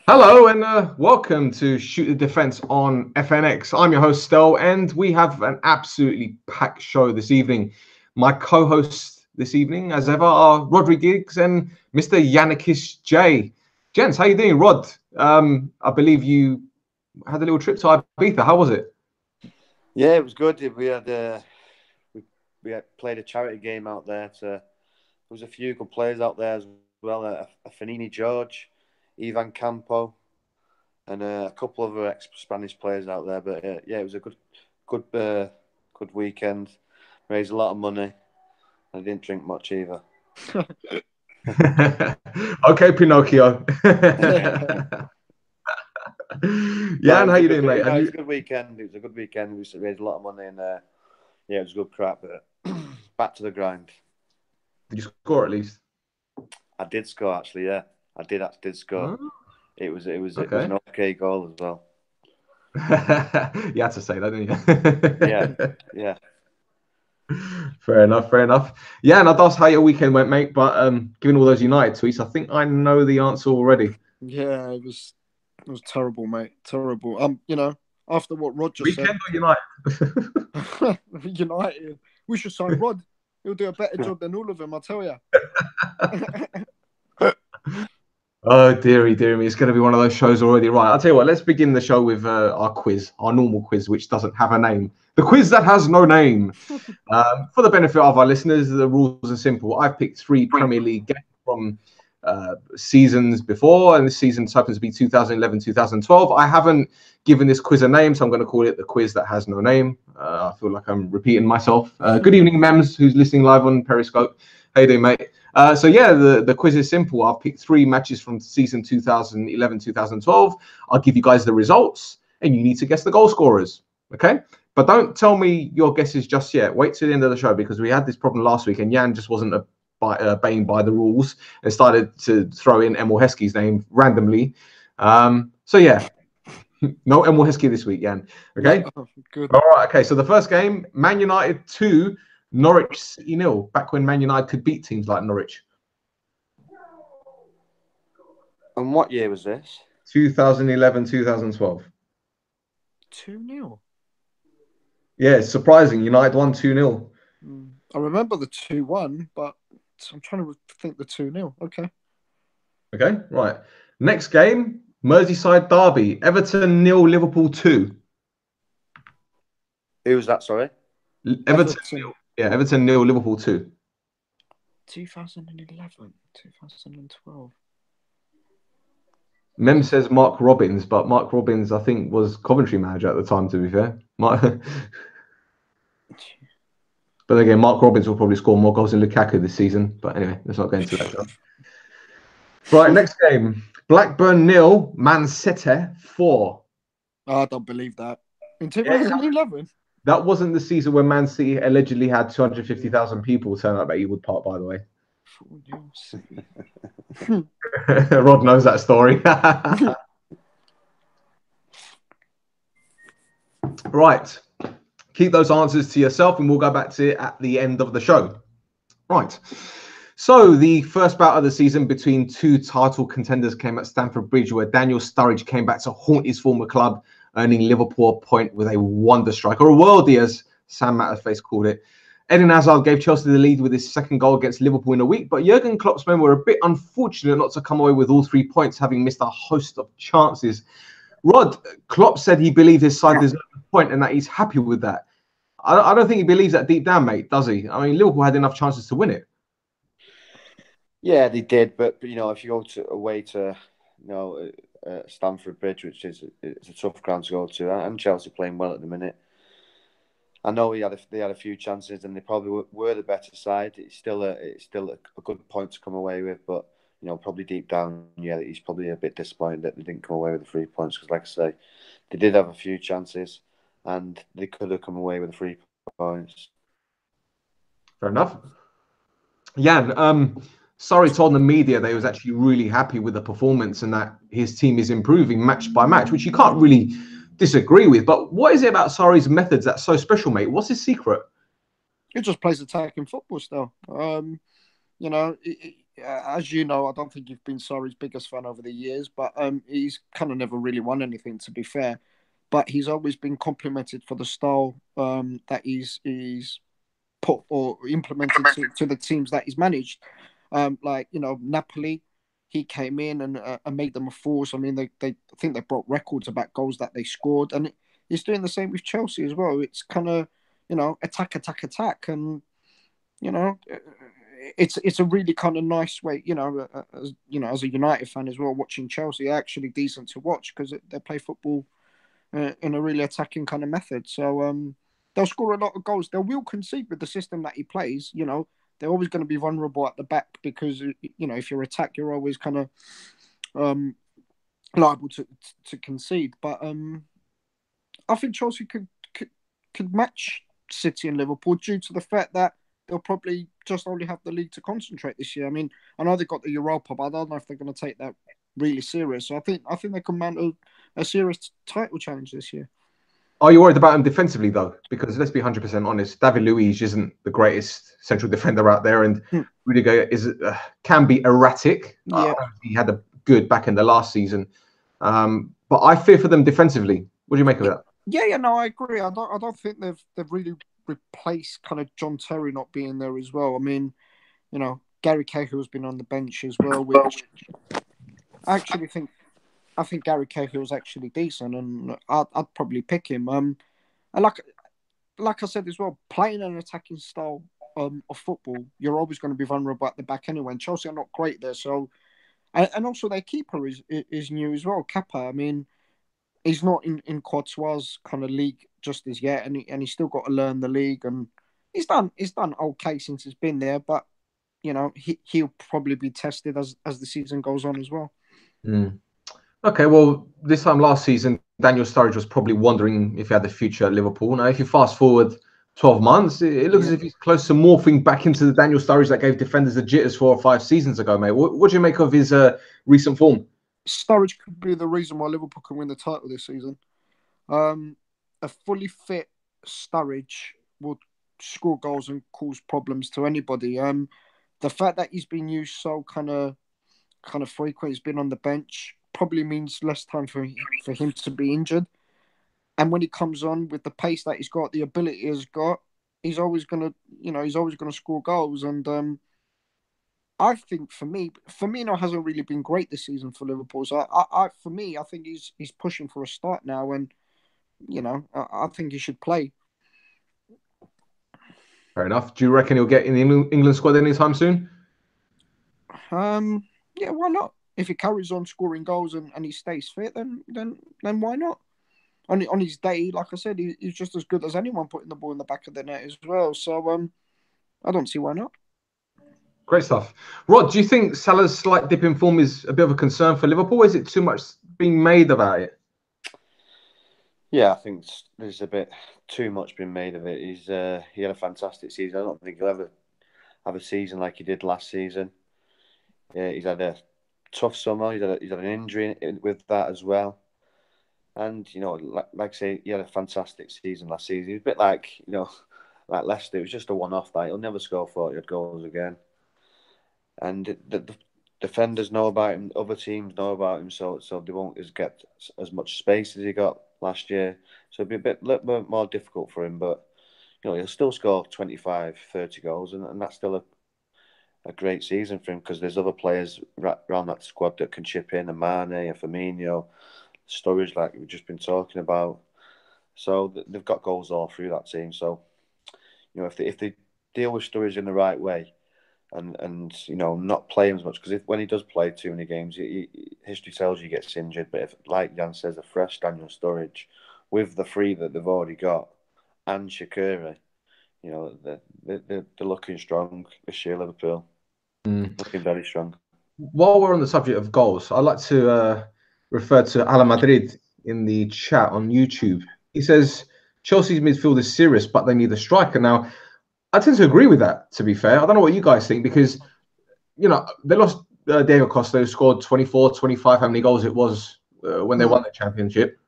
Hello and welcome to Shoot the Defense on FNX. I'm your host, Stel, and we have an absolutely packed show this evening. My co-hosts this evening, as ever, are Rhodri Giggs and Mr. Yiannakis J. Gents, how you doing, Rod? I believe you had a little trip to Ibiza. How was it? Yeah, it was good. We had played a charity game out there. There was a few good players out there as well. A Fanini George, Ivan Campo, and a couple of ex-Spanish players out there. But yeah, it was a good weekend. Raised a lot of money. I didn't drink much either. Okay, Pinocchio. Yeah, and how you doing, mate? It was a good weekend. It was a good weekend. We raised a lot of money, and yeah, it was a good crap. But back to the grind. Did you score at least? I did score, actually. Yeah, I did score. Oh. It was an okay goal as well. You had to say that, didn't you? Yeah. Fair enough. Yeah, and I'd ask how your weekend went, mate. But given all those United tweets, I think I know the answer already. Yeah, it was terrible, mate. Terrible. After what Rod just weekend said. Or United? United. We should sign Rod. He'll do a better job than all of them, I tell you. Oh, dearie me. It's going to be one of those shows already. Right, I'll tell you what. Let's begin the show with our quiz, our normal quiz, which doesn't have a name. The quiz that has no name. For the benefit of our listeners, the rules are simple. I've picked 3 Premier League games from seasons before, and this season happens to be 2011-2012. I haven't given this quiz a name, so I'm going to call it the quiz that has no name. I feel like I'm repeating myself. Good evening, Mems, who's listening live on Periscope. How you doing, mate? So yeah, the quiz is simple. I've picked 3 matches from season 2011-2012. I'll give you guys the results, and you need to guess the goal scorers. Okay? But don't tell me your guesses just yet. Wait till the end of the show, because we had this problem last week, and Jan just wasn't obeying by the rules and started to throw in Emil Heskey's name randomly. So yeah, no Emil Heskey this week, Jan. Okay? Oh, good. All right. Okay. So the first game, Man United 2. Norwich City 0, back when Man United could beat teams like Norwich. And what year was this? 2011-2012. 2-0. Yeah, it's surprising. United won 2-0. I remember the 2-1, but I'm trying to think the 2-0. Okay. Okay, right. Next game, Merseyside derby. Everton 0, Liverpool 2. Who was that, sorry? Everton 0. Yeah, Everton 0, Liverpool 2. 2011, 2012. Mem says Mark Robbins, but Mark Robbins, I think, was Coventry manager at the time, to be fair. But again, Mark Robbins will probably score more goals than Lukaku this season. But anyway, let's not go into that. Right, next game. Blackburn 0, Man City 4. I don't believe that. In 2011? That wasn't the season when Man City allegedly had 250,000 people turn up at Ewood Park, by the way. Rod knows that story. Right. Keep those answers to yourself, and we'll go back to it at the end of the show. Right. So the first bout of the season between 2 title contenders came at Stamford Bridge, where Daniel Sturridge came back to haunt his former club, earning Liverpool a point with a wonder strike, or a worldie, as Sam Matterface called it. Eden Hazard gave Chelsea the lead with his second goal against Liverpool in a week, but Jurgen Klopp's men were a bit unfortunate not to come away with all 3 points, having missed a host of chances. Rod, Klopp said he believed his side deserved a point and that he's happy with that. I don't think he believes that deep down, mate, does he? I mean, Liverpool had enough chances to win it. Yeah, they did, but if you go away to Stamford Bridge, which is a tough ground to go to, and Chelsea playing well at the minute. I know they had a few chances, and they probably were the better side. It's still a good point to come away with, but probably deep down, yeah, he's probably a bit disappointed that they didn't come away with the 3 points, because, like I say, they did have a few chances, and they could have come away with the 3 points. Fair enough. Jan, Sarri told the media that he was actually really happy with the performance and that his team is improving match by match, which you can't really disagree with. But what is it about Sarri's methods that's so special, mate? What's his secret? He just plays attacking football still. as you know, I don't think you've been Sarri's biggest fan over the years, but he's kind of never really won anything, to be fair. But he's always been complimented for the style that he's put or implemented to the teams that he's managed. Like, you know, Napoli, he came in and made them a force. I mean, they I think they broke records about goals that they scored, and he's doing the same with Chelsea as well. It's kind of, you know, attack, and you know, it's a really kind of nice way. You know, as a United fan as well, watching Chelsea, actually decent to watch because they play football in a really attacking kind of method. So they'll score a lot of goals. They will concede with the system that he plays. You know, they're always going to be vulnerable at the back because, you know, if you attack, you're always kind of liable to concede. But I think Chelsea could match City and Liverpool due to the fact that they'll probably just only have the league to concentrate this year. I mean, I know they've got the Europa, but I don't know if they're going to take that really serious. So I think they can mount a serious title challenge this year. Are you worried about him defensively, though? Because let's be 100% honest, David Luiz isn't the greatest central defender out there, and Rudiger can be erratic. Yeah. He had a good back in the last season, but I fear for them defensively. What do you make of that? Yeah, no, I agree. I don't think they've really replaced kind of John Terry not being there as well. I mean, you know, Gary Cahill's been on the bench as well, which I think Gary Cahill's actually decent, and I'd probably pick him. And like I said as well, playing an attacking style of football, you're always going to be vulnerable at the back anyway. And Chelsea are not great there, so and also their keeper is new as well, Kappa. I mean, he's not in Courtois' kind of league just as yet, and he's still got to learn the league. And he's done okay since he's been there, but you know he'll probably be tested as the season goes on as well. Okay, well, this time last season, Daniel Sturridge was probably wondering if he had the future at Liverpool. Now, if you fast forward 12 months, it looks as if he's close to morphing back into the Daniel Sturridge that gave defenders the jitters 4 or 5 seasons ago, mate. What do you make of his recent form? Sturridge could be the reason why Liverpool can win the title this season. A fully fit Sturridge will score goals and cause problems to anybody. The fact that he's been used so kind of frequent, he's been on the bench, probably means less time for him to be injured. And when he comes on with the pace that he's got, the ability he's got, he's always gonna score goals. And I think for me, Firmino hasn't really been great this season for Liverpool. So I think he's pushing for a start now, and you know, I think he should play. Fair enough. Do you reckon he'll get in the England squad anytime soon? Yeah, why not? If he carries on scoring goals and he stays fit, then why not? On his day, like I said, he's just as good as anyone putting the ball in the back of the net as well. So I don't see why not. Great stuff. Rod, do you think Salah's slight dip in form is a bit of a concern for Liverpool? Is it too much being made about it? Yeah, I think there's a bit too much been made of it. He had a fantastic season. I don't think he'll ever have a season like he did last season. Yeah, he's had a tough summer. He's had an injury with that as well. And, you know, like I say, he had a fantastic season last season. He was a bit like, you know, like Leicester. It was just a one-off. That he'll never score 40 goals again. And the defenders know about him. Other teams know about him, so they won't get as much space as he got last year. So it'll be a little bit more difficult for him. But, you know, he'll still score 25, 30 goals, and that's still a great season for him because there's other players around that squad that can chip in, and Mane and Firmino, Sturridge, like we've just been talking about. So they've got goals all through that team. So, you know, if they deal with Sturridge in the right way and you know, not play him as much, because when he does play too many games, history tells you he gets injured. But if, like Jan says, a fresh Daniel Sturridge with the 3 that they've already got and Shaqiri, you know, they're looking strong this year, Liverpool. Looking very strong. While we're on the subject of goals, I'd like to refer to Ala Madrid in the chat on YouTube. He says Chelsea's midfield is serious, but they need a striker. Now, I tend to agree with that, to be fair. I don't know what you guys think, because, you know, they lost Diego Costa, who scored 24, 25, how many goals it was when they won the championship.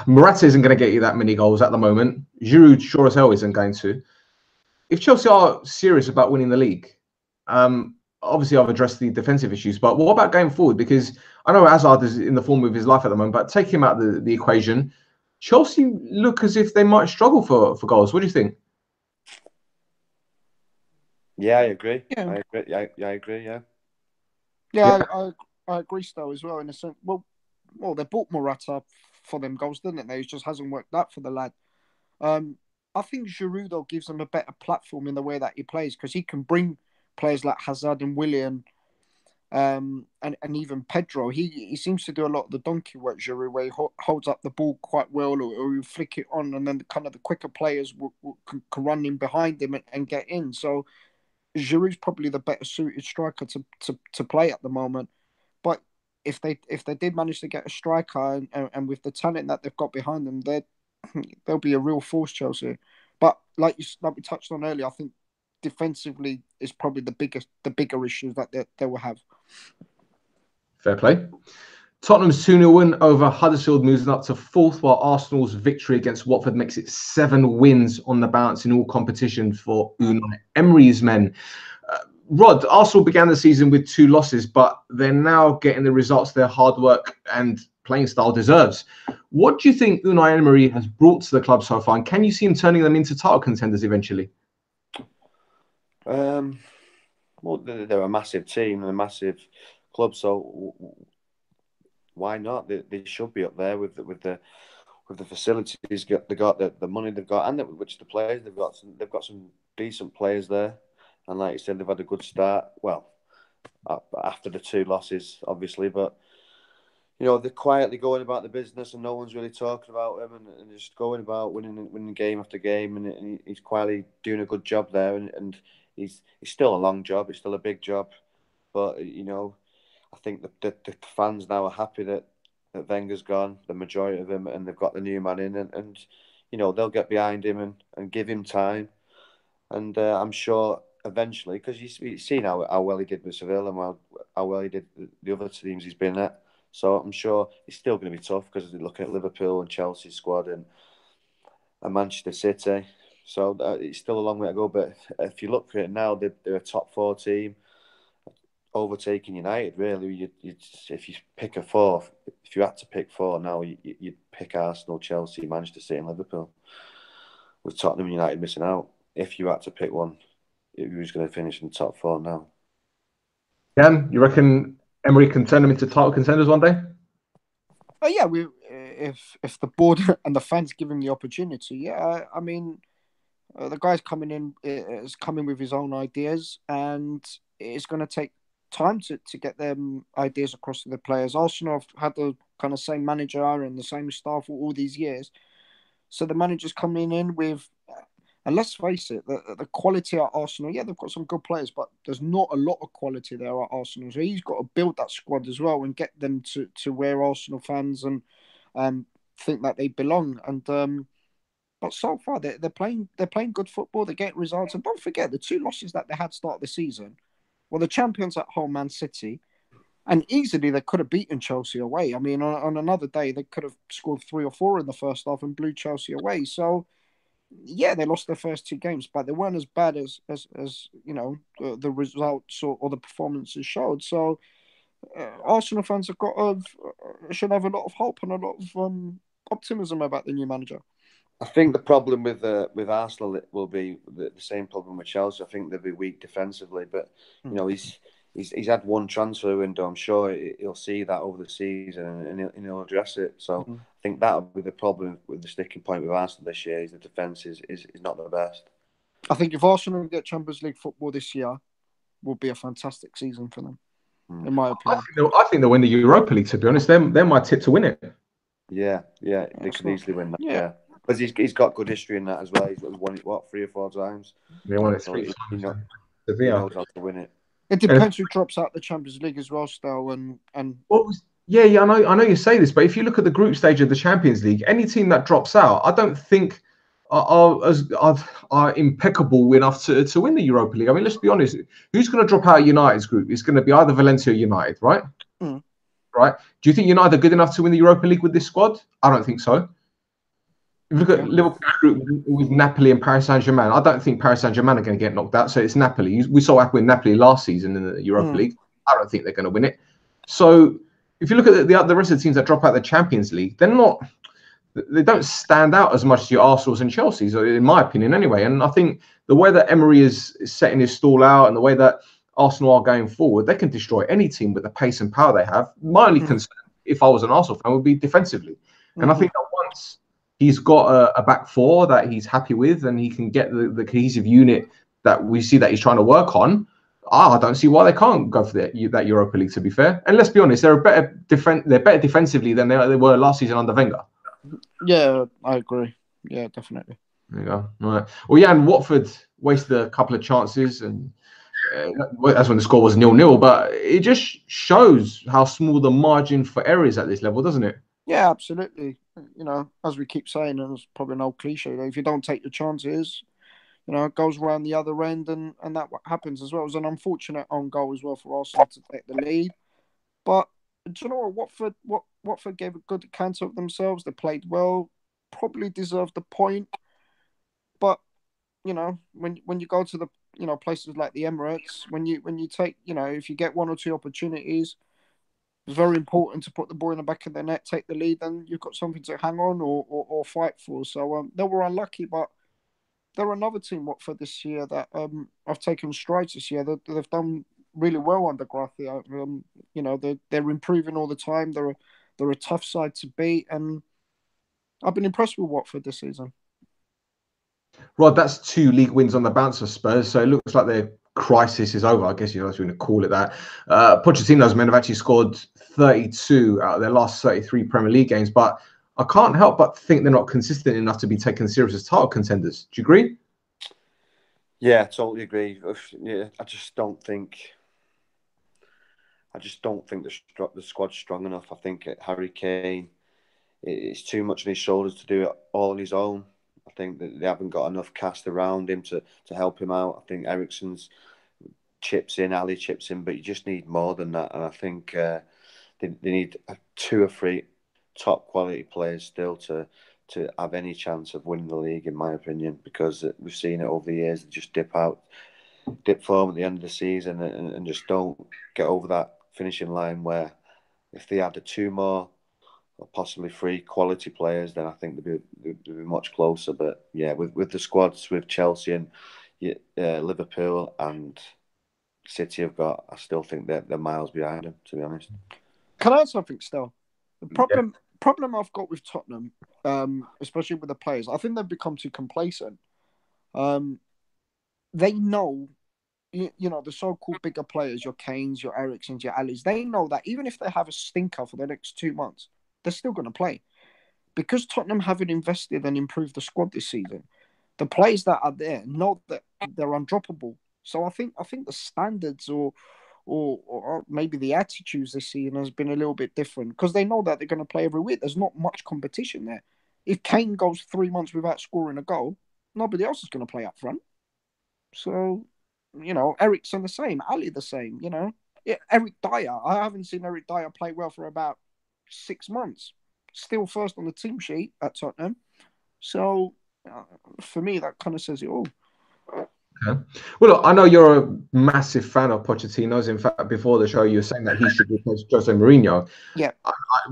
Morata isn't going to get you that many goals at the moment. Giroud sure as hell isn't going to. If Chelsea are serious about winning the league, Obviously, I've addressed the defensive issues, but what about going forward? Because I know Hazard is in the form of his life at the moment, but take him out of the equation. Chelsea look as if they might struggle for goals. What do you think? Yeah, I agree. Yeah. I agree. Yeah, I agree. Yeah. Yeah, I agree, Stel, as well. In a sense, well, they bought Morata for them goals, didn't they? It just hasn't worked out for the lad. I think Giroud though gives them a better platform in the way that he plays because he can bring players like Hazard and Willian, and even Pedro. He seems to do a lot of the donkey work, Giroud, where he holds up the ball quite well, or he'll flick it on, and then kind of the quicker players can run in behind him and get in. So Giroud's probably the better suited striker to play at the moment. But if they did manage to get a striker and with the talent that they've got behind them, they'll be a real force, Chelsea. But like we touched on earlier, I think defensively is probably the bigger issues that they will have. Fair play. Tottenham's 2-0 win over Huddersfield moves up to 4th, while Arsenal's victory against Watford makes it 7 wins on the bounce in all competition for Unai Emery's men. Rod, Arsenal began the season with 2 losses, but they're now getting the results their hard work and playing style deserves. What do you think Unai Emery has brought to the club so far, and can you see him turning them into title contenders eventually? Well, they're a massive team and a massive club, so why not? They should be up there with the facilities they got, the money they've got, and which the players they've got some decent players there, and like you said, they've had a good start. Well, after the 2 losses, obviously, but you know they're quietly going about the business, and no one's really talking about him, and just going about winning game after game, and he's quietly doing a good job there, and he's still a long job, it's still a big job, but you know. I think the fans now are happy that Wenger's gone, the majority of them, and they've got the new man in, and you know they'll get behind him and give him time, and I'm sure eventually, because you've seen how well he did with Seville and how well he did the other teams he's been at, so I'm sure it's still going to be tough because you're looking at Liverpool and Chelsea's squad and Manchester City, so it's still a long way to go. But if you look at it now, they're a top 4 team. Overtaking United, really. If you pick a 4th, if you had to pick 4 now, you'd pick Arsenal, Chelsea, Manchester City, and Liverpool. With Tottenham and United missing out, if you had to pick one, who's going to finish in the top 4 now? Jan, you reckon Emery can turn them into title contenders one day? Oh yeah, if the board and the fans give him the opportunity, yeah. I mean, the guy's coming with his own ideas, and it's going to take time to get them ideas across to the players. Arsenal have had the kind of same manager and the same staff for all these years, so the manager's coming in with, and let's face it, the quality at Arsenal, yeah, they've got some good players, but there's not a lot of quality there at Arsenal, so he's got to build that squad as well and get them to where Arsenal fans and think that they belong. And but so far they're playing good football, they're getting results, and don't forget the 2 losses that they had start of the season. Well, the champions at home, Man City, and easily they could have beaten Chelsea away. I mean, on another day, they could have scored 3 or 4 in the first half and blew Chelsea away. So, yeah, they lost their first 2 games, but they weren't as bad as you know the results or the performances showed. So, Arsenal fans should have a lot of hope and a lot of optimism about the new manager. I think the problem with Arsenal will be the same problem with Chelsea. I think they'll be weak defensively, but you know he's had 1 transfer window. I'm sure he'll see that over the season and he'll address it. So I think that'll be the problem with the sticking point with Arsenal this year. Is the defence is not the best. I think if Arsenal get Champions League football this year, will be a fantastic season for them, in my opinion. I think they'll win the Europa League. To be honest, they're my tip to win it. Yeah, they could easily win that. Yeah. Because he's got good history in that as well. He's won it, 3 or 4 times? They won it 3 times. He knows how to win it. It depends who drops out the Champions League as well, Stel. And yeah, I know you say this, but if you look at the group stage of the Champions League, any team that drops out, I don't think are impeccable enough to win the Europa League. I mean, let's be honest. Who's going to drop out of United's group? It's going to be either Valencia or United, right? Right? Do you think United are good enough to win the Europa League with this squad? I don't think so. If you look at Liverpool group with Napoli and Paris Saint-Germain, I don't think Paris Saint-Germain are going to get knocked out. So it's Napoli. We saw what happened with Napoli last season in the Europa League. I don't think they're going to win it. So if you look at the rest of the teams that drop out of the Champions League, they don't stand out as much as your Arsenals and Chelsea's, in my opinion, anyway. And I think the way that Emery is setting his stall out and the way that Arsenal are going forward, they can destroy any team with the pace and power they have. My only concern, if I was an Arsenal fan, would be defensively. And I think that once he's got a back four that he's happy with and he can get the cohesive unit that we see that he's trying to work on, I don't see why they can't go for that Europa League, to be fair. And let's be honest, they're better defensively than they were last season under Wenger. Yeah, I agree. Yeah, definitely. There you go. All right. Well, Jan, Watford wasted a couple of chances, and that's when the score was 0-0. But it just shows how small the margin for error is at this level, doesn't it? Yeah, absolutely. As we keep saying, and it's probably an old cliche, if you don't take your chances, it goes around the other end, and that what happens as well. It was an unfortunate own goal as well for Arsenal to take the lead. But do you know what? Watford gave a good account of themselves. They played well, probably deserved the point. But when you go to the places like the Emirates, when you take if you get one or two opportunities, it's very important to put the ball in the back of the net, take the lead, then you've got something to hang on or fight for. So they were unlucky, but they're another team, Watford, this year that I've taken strides this year. They've done really well under Gracia. They're improving all the time. They're a tough side to beat, and I've been impressed with Watford this season. Rod, that's 2 league wins on the bounce for Spurs, so it looks like their crisis is over. I guess you're going to call it that. Pochettino's men have actually scored 32 out of their last 33 Premier League games, but I can't help but think they're not consistent enough to be taken serious as title contenders. Do you agree? Yeah, totally agree. Yeah, I just don't think the squad's strong enough. I think Harry Kane, it's too much on his shoulders to do it all on his own. I think that they haven't got enough cast around him to help him out. I think Eriksen's chips in, Ali chips in, but you just need more than that. And I think they need 2 or 3 top quality players still to have any chance of winning the league, in my opinion, because we've seen it over the years. They just dip form at the end of the season and just don't get over that finishing line, where if they had 2 more or possibly 3 quality players, then I think they'd be much closer. But yeah, with the squads with Chelsea and Liverpool and City have got, I still think they're miles behind them, to be honest. Can I add something, Stel? The problem I've got with Tottenham, especially with the players, I think they've become too complacent. They know, the so-called bigger players, your Kanes, your Eriksens, your Alis, they know that even if they have a stinker for the next 2 months, they're still going to play. Because Tottenham haven't invested and improved the squad this season, the players that are there know that they're undroppable. So I think the standards or maybe the attitudes this season has been a little bit different, because they know that they're going to play every week. There's not much competition there. If Kane goes 3 months without scoring a goal, nobody else is going to play up front. So, Eriksen the same, Ali the same, Eric Dyer. I haven't seen Eric Dyer play well for about 6 months. Still first on the team sheet at Tottenham. So, for me, that kind of says it all. Okay. Well, look, I know you're a massive fan of Pochettino's. In fact, before the show, you were saying that he should replace Jose Mourinho. Yeah.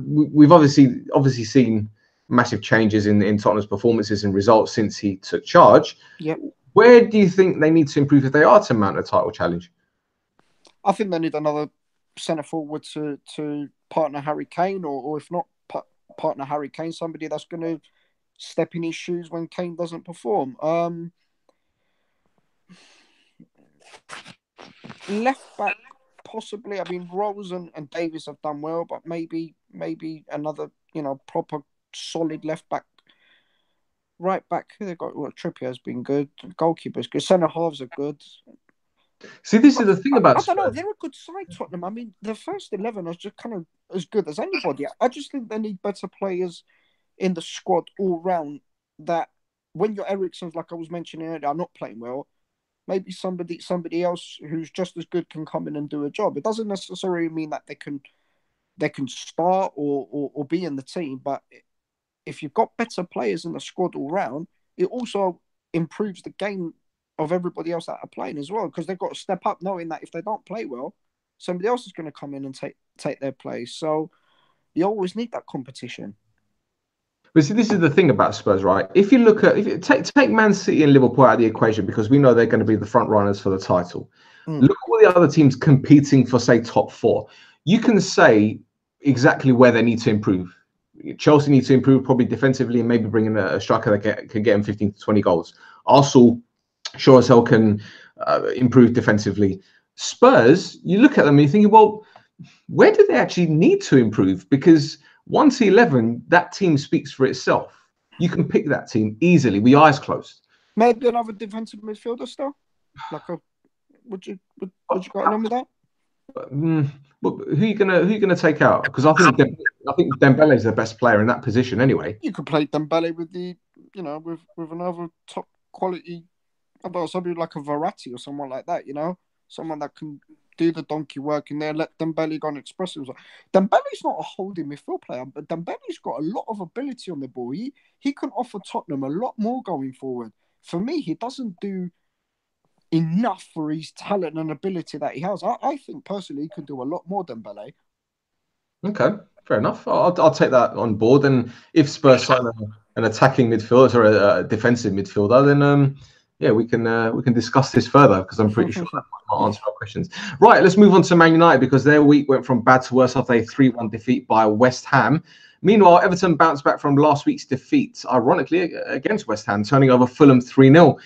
We've obviously seen massive changes in Tottenham's performances and results since he took charge. Yeah. Where do you think they need to improve if they are to mount a title challenge? I think they need another centre forward to partner Harry Kane, or if not partner Harry Kane, somebody that's going to step in his shoes when Kane doesn't perform. Left back, possibly. I mean, Rose and Davies have done well, but maybe another, proper solid left back. Right back, who they got? Well, Trippier's been good. Goalkeeper's good. Centre halves are good. See, this is the thing about I don't know. They're a good side, Tottenham. I mean, the first 11 is just kind of as good as anybody. I just think they need better players in the squad all round. That when your Eriksens, like I was mentioning earlier, are not playing well, maybe somebody else who's just as good can come in and do a job. It doesn't necessarily mean that they can start or be in the team, but if you've got better players in the squad all round, it also improves the game of everybody else that are playing as well, because they've got to step up knowing that if they don't play well, somebody else is going to come in and take their place. So you always need that competition. But see, this is the thing about Spurs, right? If you look at, if you take Man City and Liverpool out of the equation, because we know they're going to be the front runners for the title. Look at all the other teams competing for, say, top 4. You can say exactly where they need to improve. Chelsea needs to improve probably defensively and maybe bring in a striker that can get them 15 to 20 goals. Arsenal, sure as hell, can improve defensively. Spurs, you look at them and you're thinking, well, where do they actually need to improve? Because 1 to 11, that team speaks for itself. You can pick that team easily with your eyes closed. Maybe another defensive midfielder still? Would you go along with that? Who are you gonna take out? Because I think Dembele is the best player in that position anyway. You could play Dembele with with another top quality, about somebody like a Verratti or someone like that. Someone that can do the donkey work in there. Let Dembele go and express himself. Dembele's not a holding midfield player, but Dembele's got a lot of ability on the ball. He can offer Tottenham a lot more going forward. For me, he doesn't do enough for his talent and ability that he has. I think personally he could do a lot more than Dembele. Okay, fair enough. I'll take that on board. And if Spurs sign an attacking midfielder or a defensive midfielder, then we can discuss this further, because I'm pretty sure that might answer our questions. Right, let's move on to Man United, because their week went from bad to worse after a 3-1 defeat by West Ham. Meanwhile, Everton bounced back from last week's defeat, ironically, against West Ham, turning over Fulham 3-0.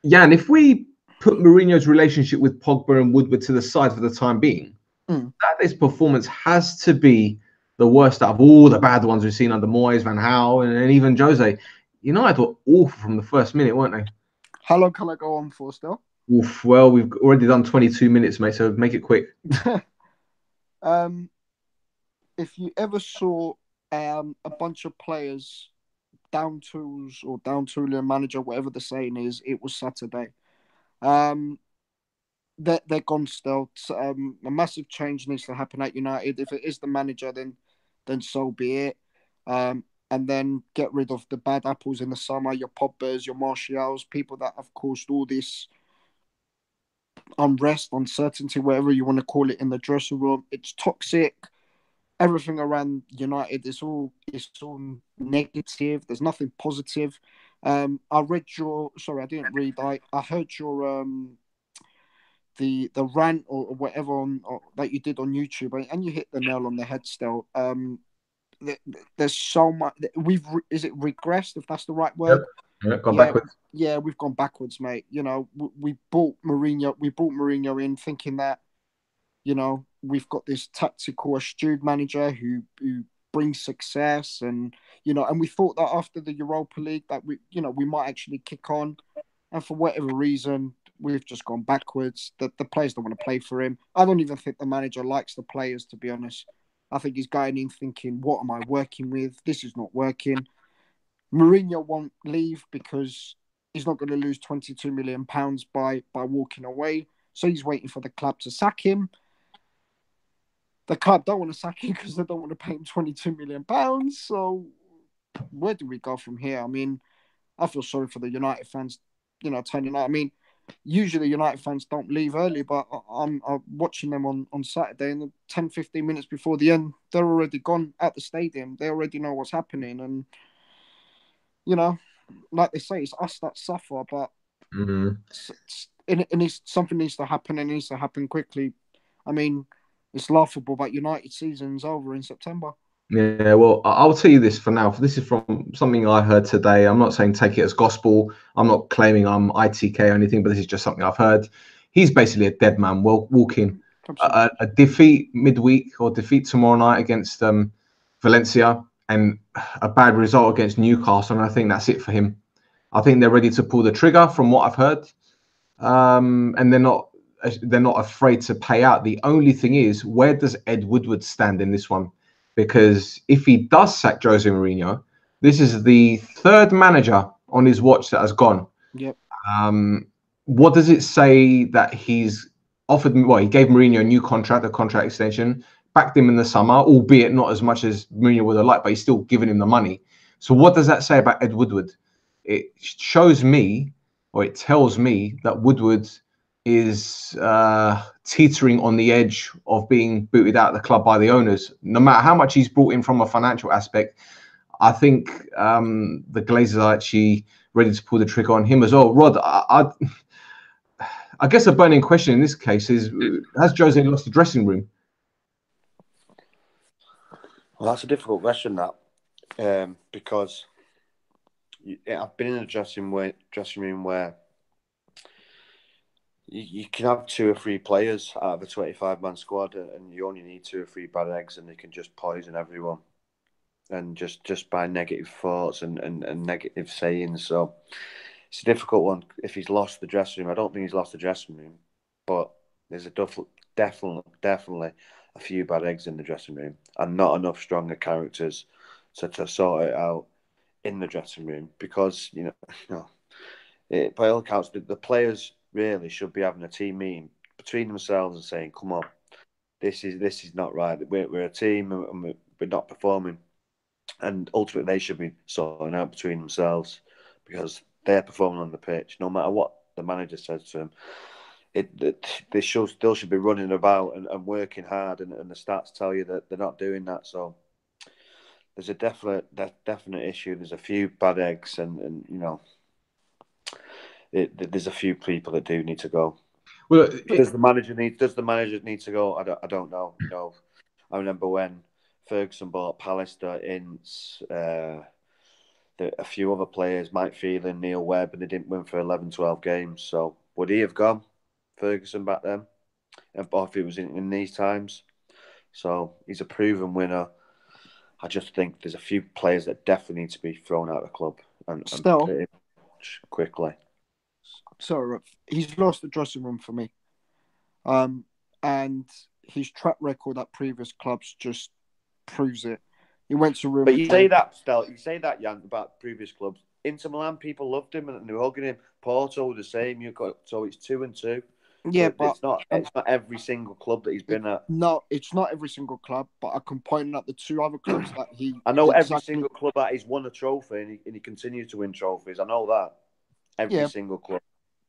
Jan, if we put Mourinho's relationship with Pogba and Woodward to the side for the time being, Saturday's performance has to be the worst out of all the bad ones we've seen under Moyes, Van Gaal, and even Jose. United were awful from the first minute, weren't they? How long can I go on for still? Oof, well, we've already done 22 minutes, mate, so make it quick. If you ever saw a bunch of players down tools or down tooling a manager, whatever the saying is, it was Saturday. They're gone still. A massive change needs to happen at United. If it is the manager, then so be it. And then get rid of the bad apples in the summer, your Pogbas, your Martials, people that have caused all this unrest, uncertainty, whatever you want to call it, in the dressing room. It's toxic. Everything around United is all negative. There's nothing positive. I read I didn't read. I heard your the rant or whatever that you did on YouTube, and you hit the nail on the head still. There's so much. Is it regressed, if that's the right word? Yep. Gone backwards. Yeah, we've gone backwards, mate. We brought Mourinho in thinking that, we've got this tactical, astute manager who brings success, and we thought that after the Europa League that we might actually kick on, and for whatever reason we've just gone backwards. The players don't want to play for him. I don't even think the manager likes the players, to be honest. I think he's going in thinking, what am I working with? This is not working. Mourinho won't leave because he's not going to lose £22 million by walking away. So he's waiting for the club to sack him. The club don't want to sack him because they don't want to pay him £22 million. So where do we go from here? I mean, I feel sorry for the United fans, turning out. I mean, usually United fans don't leave early, but I'm watching them on Saturday, and 10, 15 minutes before the end, they're already gone out the stadium. They already know what's happening. And, like they say, it's us that suffer, but something needs to happen, and it needs to happen quickly. I mean, it's laughable, but United season's over in September. Yeah, well, I'll tell you this for now. This is from something I heard today. I'm not saying take it as gospel. I'm not claiming I'm ITK or anything, but this is just something I've heard. He's basically a dead man walking. A defeat midweek or defeat tomorrow night against Valencia, and a bad result against Newcastle, and I think that's it for him. I think they're ready to pull the trigger from what I've heard, and they're not afraid to pay out. The only thing is, where does Ed Woodward stand in this one? Because if he does sack Jose Mourinho, this is the third manager on his watch that has gone. Yep. What does it say that he's offered? Well, he gave Mourinho a new contract, a contract extension, backed him in the summer, albeit not as much as Mourinho would have liked, but he's still giving him the money. So what does that say about Ed Woodward? It shows me, or it tells me, that Woodward is teetering on the edge of being booted out of the club by the owners. No matter how much he's brought in from a financial aspect, I think the Glazers are actually ready to pull the trigger on him as well. Rod, I guess a burning question in this case is, has Jose lost the dressing room? Well, that's a difficult question, that, because I've been in a dressing room where you can have 2 or 3 players out of a 25-man squad, and you only need 2 or 3 bad eggs, and they can just poison everyone, and just by negative thoughts and negative sayings. So it's a difficult one. If he's lost the dressing room, I don't think he's lost the dressing room, but there's definitely a few bad eggs in the dressing room, and not enough stronger characters to sort it out in the dressing room. Because by all accounts, the players really should be having a team meeting between themselves and saying, "Come on, this is not right. We're a team and we're not performing." And ultimately, they should be sorting out between themselves, because they're performing on the pitch. No matter what the manager says to them, they still should be running about and working hard. And the stats tell you that they're not doing that. So there's a definite issue. There's a few bad eggs, and there's a few people that do need to go. Well, does the manager need to go? I don't know. I remember when Ferguson bought Pallister, Ince, a few other players, Mike Phelan, Neil Webb, and they didn't win for 11, 12 games. So would he have gone, Ferguson, back then, if it was in these times? So he's a proven winner. I just think there's a few players that definitely need to be thrown out of the club, and pretty much quickly. So he's lost the dressing room for me. And his track record at previous clubs just proves it. He went to Real Madrid. But you say that, Stel, Jan, about previous clubs. Inter Milan, people loved him and they were hugging him. Porto, the same. So it's 2-2. Yeah, but it's not every single club that he's been at. No, it's not every single club, but I can point out the 2 other clubs that he. I know every single club that he's won a trophy, and he continues to win trophies. I know that. Every single club.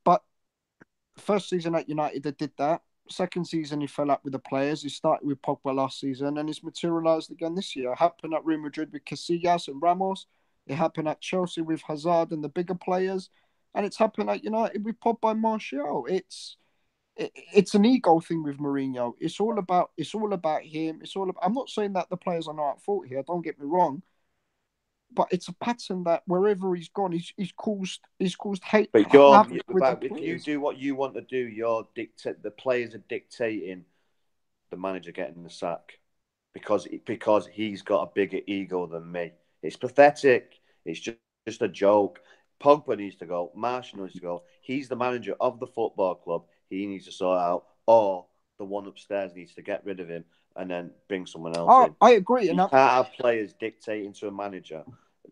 But first season at United, they did that. Second season, he fell out with the players. He started with Pogba last season, and it's materialised again this year. It happened at Real Madrid with Casillas and Ramos. It happened at Chelsea with Hazard and the bigger players, and it's happened at United with Pogba and Martial. It's an ego thing with Mourinho. It's all about him. I'm not saying that the players are not at fault here. Don't get me wrong, but it's a pattern that wherever he's gone, he's caused hate. But if you do what you want to do, the players are dictating the manager getting the sack, because he's got a bigger ego than me. It's pathetic. It's just a joke. Pogba needs to go. Martial needs to go. He's the manager of the football club. He needs to sort out, or the one upstairs needs to get rid of him and then bring someone else in. I agree. You can't have players dictating to a manager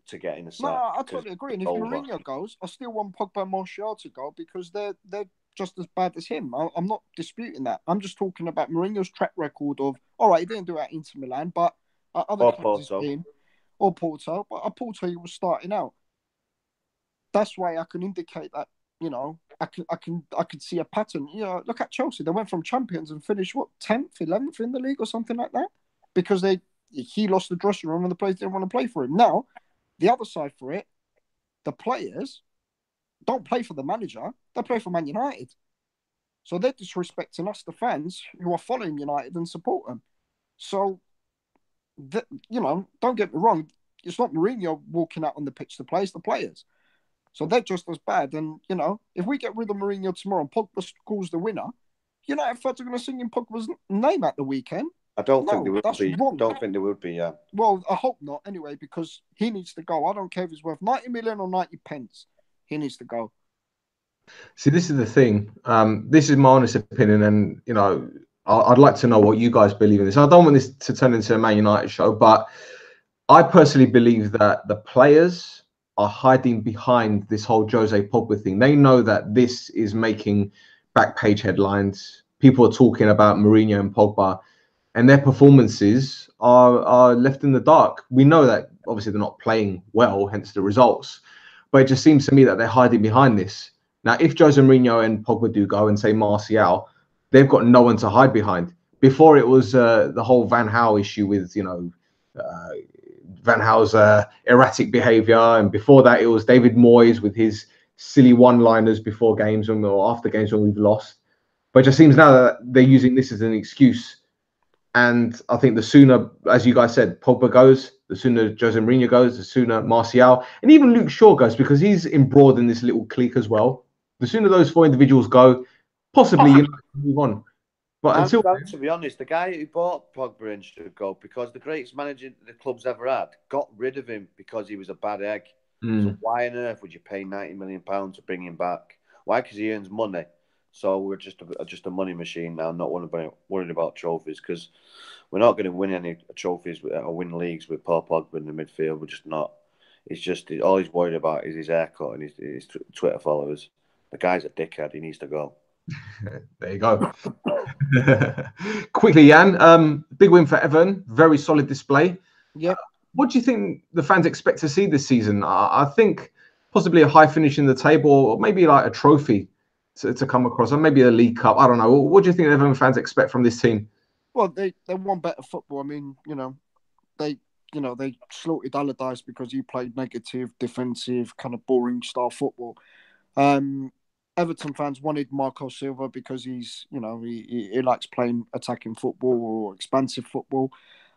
to get in the sack. No, I totally agree. And if Mourinho goes, I still want Pogba and Martial to go, because they're just as bad as him. I'm not disputing that. I'm just talking about Mourinho's track record of, all right, he didn't do it at Inter Milan, but other clubs he's been, or Porto, but at Porto he was starting out. That's why I can indicate that, I can see a pattern. Look at Chelsea. They went from champions and finished 10th, 11th in the league or something like that, because he lost the dressing room and the players didn't want to play for him. Now, the other side for it, the players don't play for the manager; they play for Man United. So they're disrespecting us, the fans, who are following United and support them. So, don't get me wrong. It's not Mourinho walking out on the pitch to play; it's the players. So they're just as bad. And, if we get rid of Mourinho tomorrow and Pogba scores the winner, United fans are going to sing in Pogba's name at the weekend. I don't think there would be. Wrong. Don't think there would be, yeah. Well, I hope not, anyway, because he needs to go. I don't care if he's worth 90 million or 90 pence. He needs to go. See, this is the thing. This is my honest opinion, and, I'd like to know what you guys believe in this. I don't want this to turn into a Man United show, but I personally believe that the players are hiding behind this whole Jose Pogba thing. They know that this is making back page headlines. People are talking about Mourinho and Pogba. and their performances are left in the dark. We know that obviously they're not playing well, hence the results. But it just seems to me that they're hiding behind this. Now, if Jose Mourinho and Pogba do go and say Martial, they've got no one to hide behind. Before it was the whole Van Gaal issue with, Van Gaal's erratic behaviour. And before that, it was David Moyes with his silly one-liners before games or after games when we've lost. But it just seems now that they're using this as an excuse. And I think the sooner, as you guys said, Pogba goes, the sooner Jose Mourinho goes, the sooner Martial, and even Luke Shaw goes, because he's embroiled in this little clique as well. The sooner those four individuals go, possibly move on. But until then, to be honest, the guy who bought Pogba in should go, because the greatest manager the club's ever had got rid of him because he was a bad egg. So why on earth would you pay £90 million to bring him back? Why? Because he earns money. So we're just a money machine now, not worried about trophies, because we're not going to win any trophies or win leagues with Paul Pogba in the midfield. We're just not. It's just all he's worried about is his haircut and his Twitter followers. The guy's a dickhead. He needs to go. There you go. Quickly, Jan, big win for Everton. Very solid display. Yep. What do you think the fans expect to see this season? I think possibly a high finish in the table, or maybe like a trophy to come across, or maybe a League Cup. I don't know. What do you think Everton fans expect from this team? Well, they want better football. I mean, they slaughtered Allardyce because he played negative, defensive, kind of boring style football. Everton fans wanted Marco Silva because he's, he likes playing attacking football or expansive football.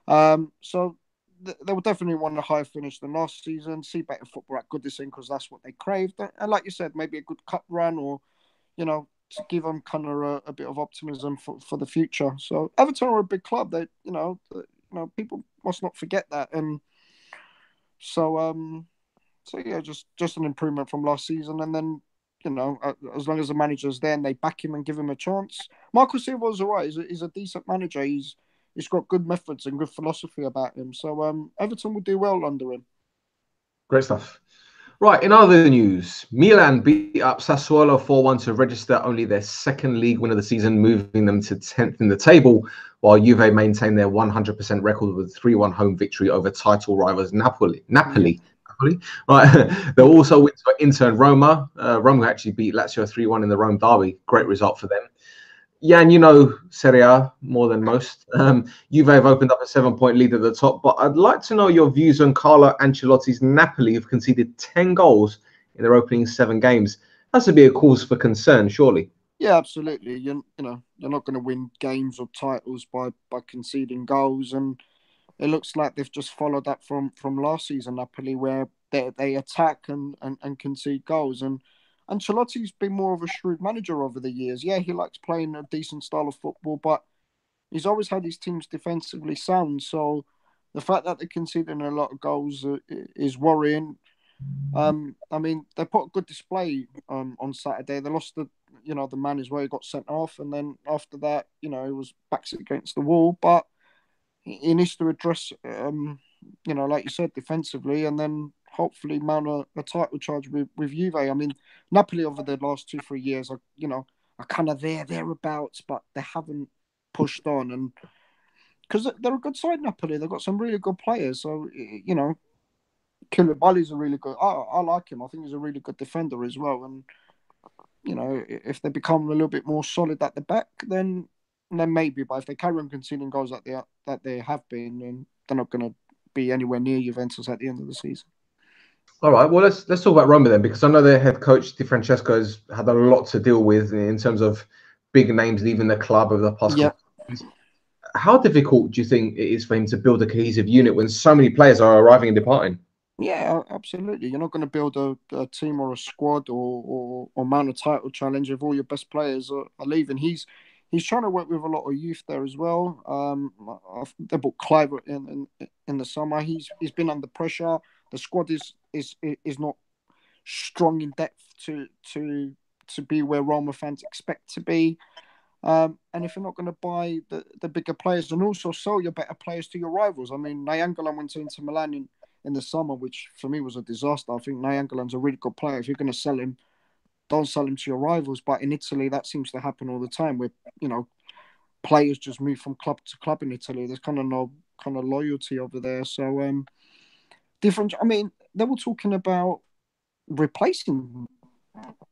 So they will definitely want a higher finish than last season, see better football at Goodison because that's what they craved. And like you said, maybe a good cup run or, to give them kind of a bit of optimism for the future. So Everton are a big club. They, people must not forget that. And so yeah, just an improvement from last season. And then, as long as the manager's there and they back him and give him a chance. Marco Silva's all right. He's a decent manager. He's got good methods and good philosophy about him. So Everton will do well under him. Great stuff. Right, in other news, Milan beat up Sassuolo 4-1 to register only their second league win of the season, moving them to 10th in the table, while Juve maintained their 100% record with a 3-1 home victory over title rivals Napoli. Right. They'll also win to Inter and Roma. Roma actually beat Lazio 3-1 in the Rome derby. Great result for them. Jan, you know Serie A more than most. Juve have opened up a 7-point lead at the top, but I'd like to know your views on Carlo Ancelotti's Napoli, who've conceded 10 goals in their opening 7 games. Has to be a cause for concern, surely. Yeah, absolutely. You're not going to win games or titles by conceding goals, and it looks like they've just followed that from last season, Napoli, where they attack and concede goals. And Ancelotti's been more of a shrewd manager over the years. Yeah, he likes playing a decent style of football, but he's always had his teams defensively sound. So the fact that they're conceding a lot of goals is worrying. I mean, they put a good display on Saturday. They lost the man as well. He got sent off, and then after that, it was backs against the wall. But he needs to address, like you said, defensively, and then hopefully mount a title charge with Juve. I mean, Napoli over the last 2-3 years are kind of thereabouts, but they haven't pushed on, and because they're a good side, Napoli, they've got some really good players. So Koulibaly's a really good. I like him. I think he's a really good defender as well. And if they become a little bit more solid at the back, then maybe. But if they carry on conceding goals that they have been, then they're not going to be anywhere near Juventus at the end of the season. All right. Well, let's talk about Roma then, because I know their head coach Di Francesco has had a lot to deal with in terms of big names leaving the club over the past couple of years. How difficult do you think it is for him to build a cohesive unit when so many players are arriving and departing? Yeah, absolutely. You're not going to build a team or a squad or mount a title challenge if all your best players are leaving. He's trying to work with a lot of youth there as well. They bought Clive in the summer. He's been under pressure. The squad is not strong in depth to be where Roma fans expect to be. And if you're not going to buy the bigger players and also sell your better players to your rivals, I mean, Nainggolan went into Milan in the summer, which for me was a disaster. I think Nainggolan's a really good player. If you're going to sell him, don't sell him to your rivals. But in Italy, that seems to happen all the time, where players just move from club to club in Italy. There's kind of no kind of loyalty over there. So different. I mean, they were talking about replacing him,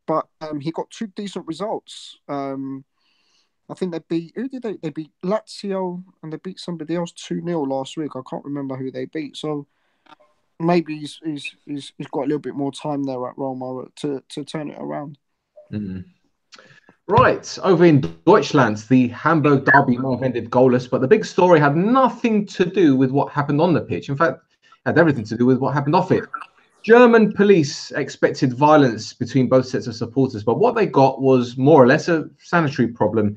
but he got 2 decent results. I think they beat, who did they beat Lazio, and they beat somebody else 2-0 last week. I can't remember who they beat. So maybe he's got a little bit more time there at Roma to turn it around. Mm. Right, over in Deutschland, the Hamburg derby might have ended goalless, but the big story had nothing to do with what happened on the pitch. In fact, it had everything to do with what happened off it. German police expected violence between both sets of supporters, but what they got was more or less a sanitary problem.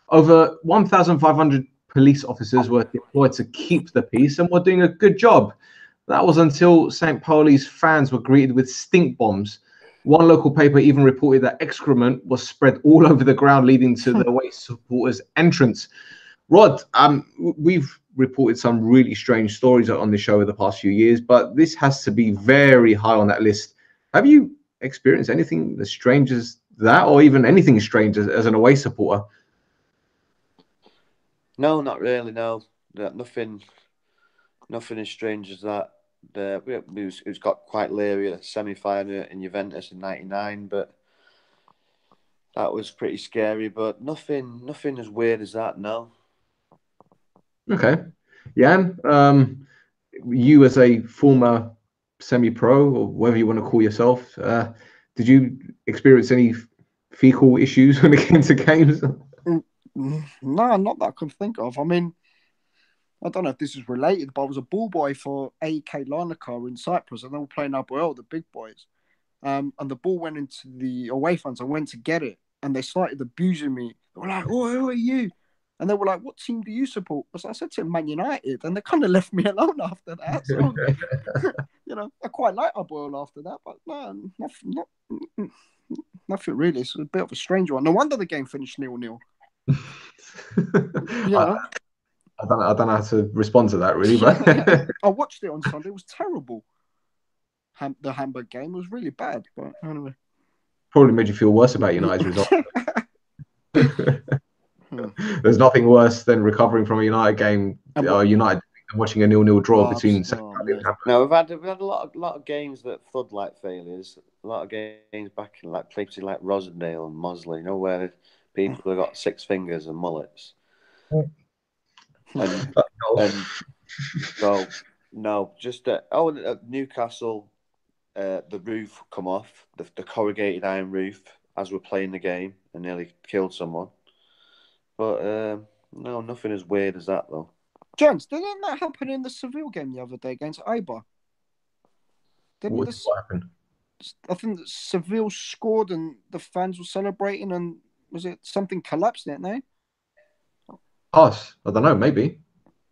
Over 1,500 police officers were deployed to keep the peace and were doing a good job. That was until St. Pauli's fans were greeted with stink bombs. One local paper even reported that excrement was spread all over the ground, leading to the away supporters' entrance. Rod, we've reported some really strange stories on the show over the past few years, but this has to be very high on that list. Have you experienced anything as strange as that, or even anything strange as an away supporter? No, not really. No, nothing as strange as that. It was got quite leery at the semi-final in Juventus in '99, but that was pretty scary. But nothing as weird as that. No. Okay, Jan, you as a former semi-pro, or whatever you want to call yourself, did you experience any fecal issues when it came to games? No, not that I can think of. I mean, I don't know if this is related, but I was a ball boy for AK Larnaca in Cyprus, and they were playing Apoel, the big boys. And the ball went into the away fans. I went to get it, and they started abusing me. They were like, "Oh, who are you?" And they were like, "What team do you support?" So I said to them, Man United, and they kind of left me alone after that. So, I quite like Apoel after that, but no, nothing really. It's a bit of a strange one. No wonder the game finished 0-0. I don't know how to respond to that really, but I watched it on Sunday. It was terrible. The Hamburg game was really bad, but anyway, probably made you feel worse about United's result. There's nothing worse than recovering from a United game, United watching a 0-0 draw between. No, we've had a lot of games that floodlight failures. A lot of games back in places like Rosendale and Mosley, where people have got 6 fingers and mullets. And so no, just at Newcastle, the roof come off, the corrugated iron roof as we're playing the game, and nearly killed someone. But no, nothing as weird as that though. Jones, didn't that happen in the Seville game the other day against Eibar? What happened? I think that Seville scored and the fans were celebrating, and was it something collapsed, didn't they? Us? I don't know, maybe.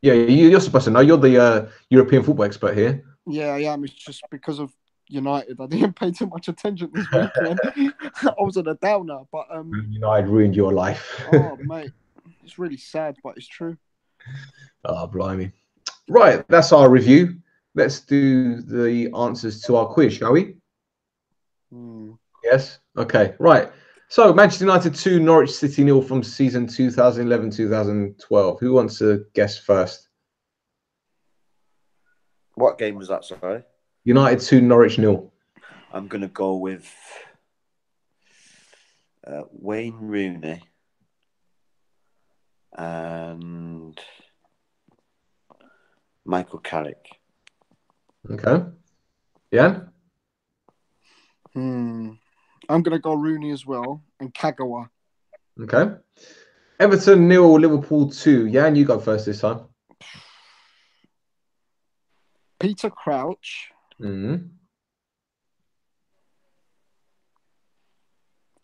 Yeah, you're supposed to know. You're the European football expert here. Yeah, I am. It's just because of United. I didn't pay too much attention this weekend. I was on a downer, but United ruined your life. Oh, mate. It's really sad, but it's true. Oh, blimey. Right, that's our review. Let's do the answers to our quiz, shall we? Yes? Okay, right. So, Manchester United 2, Norwich City 0 from season 2011-2012. Who wants to guess first? What game was that, sorry? United 2, Norwich 0. I'm going to go with Wayne Rooney and Michael Carrick. Okay. Yeah? I'm going to go Rooney as well and Kagawa. Okay. Everton 0, Liverpool 2. Jan, you go first this time. Peter Crouch. Mm-hmm.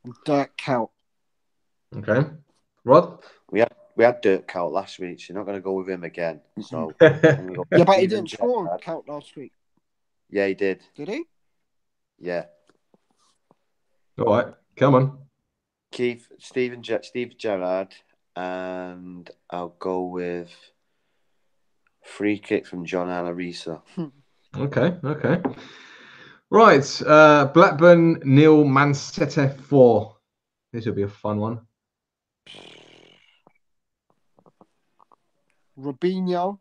And Dirk Kuyt. Okay. Rod? We had Dirk Kuyt last week, so you're not going to go with him again. So yeah, but he didn't score Kuyt last week. Yeah, he did. Did he? Yeah. All right, come on. Steve Gerrard, and I'll go with free kick from John Alarisa. Okay. Right, Blackburn 0, Man City 4. This will be a fun one. Robinho.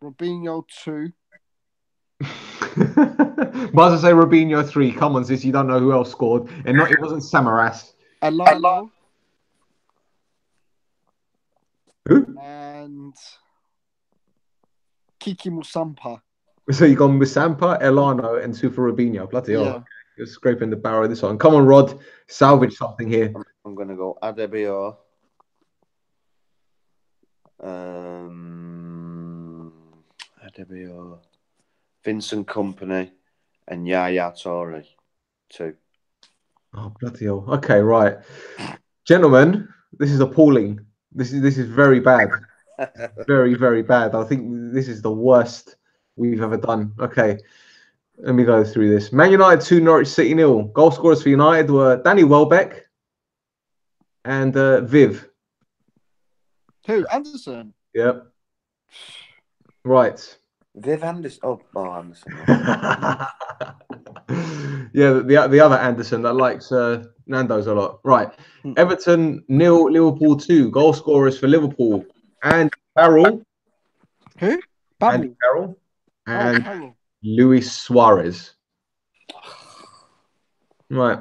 Robinho 2. Might as well say Robinho 3. Come on, sis, you don't know who else scored. And it wasn't Samaras. Elano. Who? And Kiki Musampa. So you gone with Sampa, Elano, and Super Robinho. Bloody hell. Yeah. Okay. You're scraping the barrel of this one. Come on, Rod. Salvage something here. I'm going to go Adebayor. Adebayor. Vincent Kompany and Yaya Toure. 2. Oh, bloody hell. Okay, right. Gentlemen, this is appalling. This is very bad. Very, very bad. I think this is the worst we've ever done. Okay, let me go through this. Man United 2, Norwich City 0. Goal scorers for United were Danny Welbeck and Viv. Who? Anderson? Yep. Right. Viv Anderson. Oh, Anderson. Yeah, the other Anderson that likes Nando's a lot. Right. Everton 0, Liverpool 2. Goal scorers for Liverpool. And Carroll. Who? Andy Carroll. And Carroll. Luis Suarez. Right.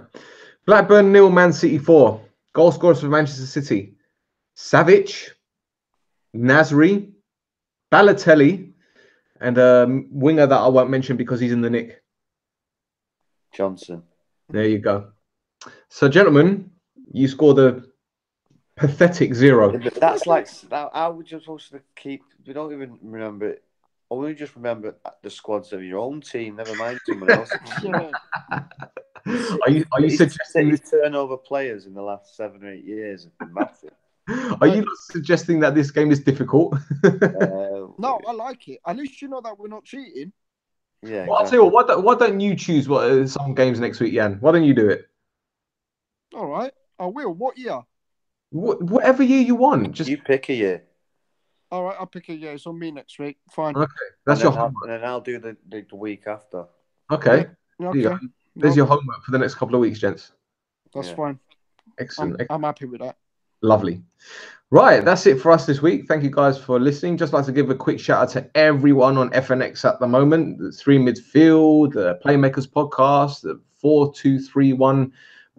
Blackburn 0, Man City 4. Goal scorers for Manchester City. Savic, Nasri, Balotelli, and a winger that I won't mention because he's in the nick. Johnson. There you go. So, gentlemen, you scored a pathetic 0. Yeah, but that's like, how would you supposed to keep? We don't even remember it. Or we just remember the squads of your own team, never mind someone else. Are you suggesting his turnover players in the last 7 or 8 years have been massive? Are you not suggesting that this game is difficult? No, I like it. At least you know that we're not cheating. Yeah. Well, I'll tell you what. Why don't you choose some games next week, Jan? Why don't you do it? All right, I will. What year? Whatever year you want. Just you pick a year. All right, I'll pick a year. It's on me next week. Fine. Okay, that's your homework. And then I'll do the week after. Okay. Yeah, okay. There's your homework for the next couple of weeks, gents. That's fine. Excellent. I'm happy with that. Lovely. Right, that's it for us this week. Thank you guys for listening. Just like to give a quick shout out to everyone on FNX at the moment. The 3 Midfield, the Playmakers podcast, the 4231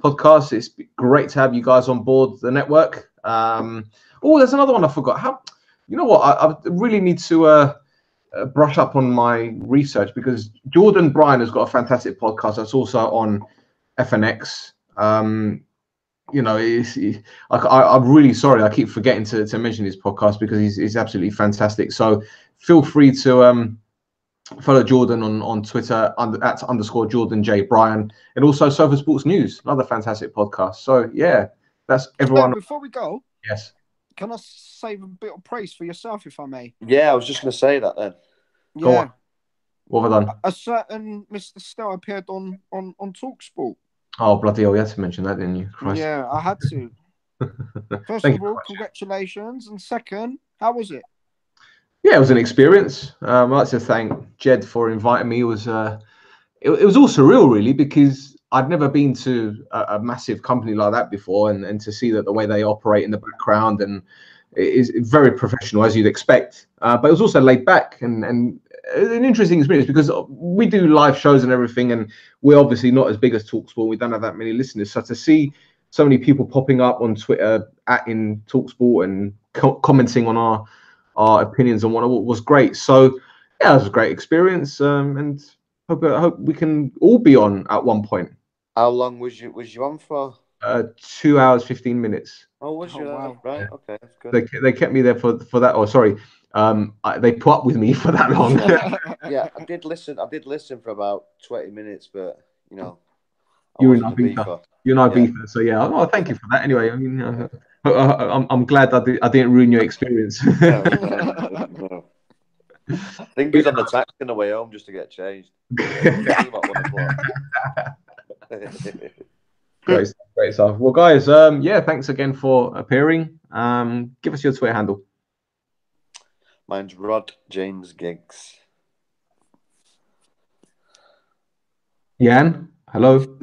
podcast. It's great to have you guys on board the network. There's another one I forgot. You know what? I really need to brush up on my research because Jordan Bryan has got a fantastic podcast that's also on FNX. I'm really sorry. I keep forgetting to mention his podcast because he's absolutely fantastic. So feel free to follow Jordan on Twitter at _Jordan J Bryan, and also Sofa Sports News, another fantastic podcast. So yeah, that's everyone. Before we go, yes, can I save a bit of praise for yourself, if I may? Yeah, I was just going to say that then. Yeah. Go on. What have I done? A certain Mr. Stel appeared on TalkSport. Oh, bloody hell, you had to mention that, didn't you? Christ. Yeah, I had to. First of all, congratulations. And second, how was it? Yeah, it was an experience. I'd like to thank Jed for inviting me. It was all surreal, really, because I'd never been to a massive company like that before, and to see that the way they operate in the background and it is very professional, as you'd expect. But it was also laid back and an interesting experience because we do live shows and everything, and we're obviously not as big as TalkSport. We don't have that many listeners. So to see so many people popping up on Twitter in TalkSport and commenting on our opinions on what was great. So yeah, it was a great experience, and hope we can all be on at one point. How long was you on for? 2 hours 15 minutes. Oh, was you? Wow. Right. Yeah. Okay, that's good. They kept me there for that. Oh, sorry. They put up with me for that long. Yeah, I did listen for about 20 minutes, but You're not beefer. You're not beefer. So yeah. Oh, thank you for that. Anyway, I mean, I'm glad I didn't ruin your experience. No. I think he's on the taxi on the way home just to get changed. About 1 o'clock. Great stuff. Well, guys, thanks again for appearing. Give us your Twitter handle. Mine's Rod James Giggs. Jan, hello.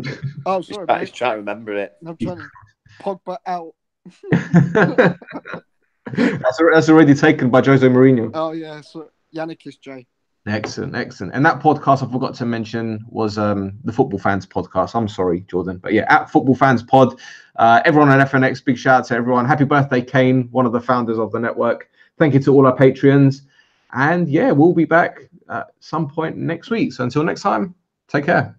Oh, sorry, He's trying to remember it. I'm trying to Pogba out. That's already taken by Jose Mourinho. Oh yeah, so Yiannakis, Jay. Excellent, excellent. And that podcast I forgot to mention was the Football Fans podcast. I'm sorry, Jordan, but yeah, at Football Fans Pod. Everyone on FNX, big shout out to everyone. Happy birthday, Kane, one of the founders of the network. Thank you to all our Patreons. And yeah, we'll be back at some point next week. So until next time, take care.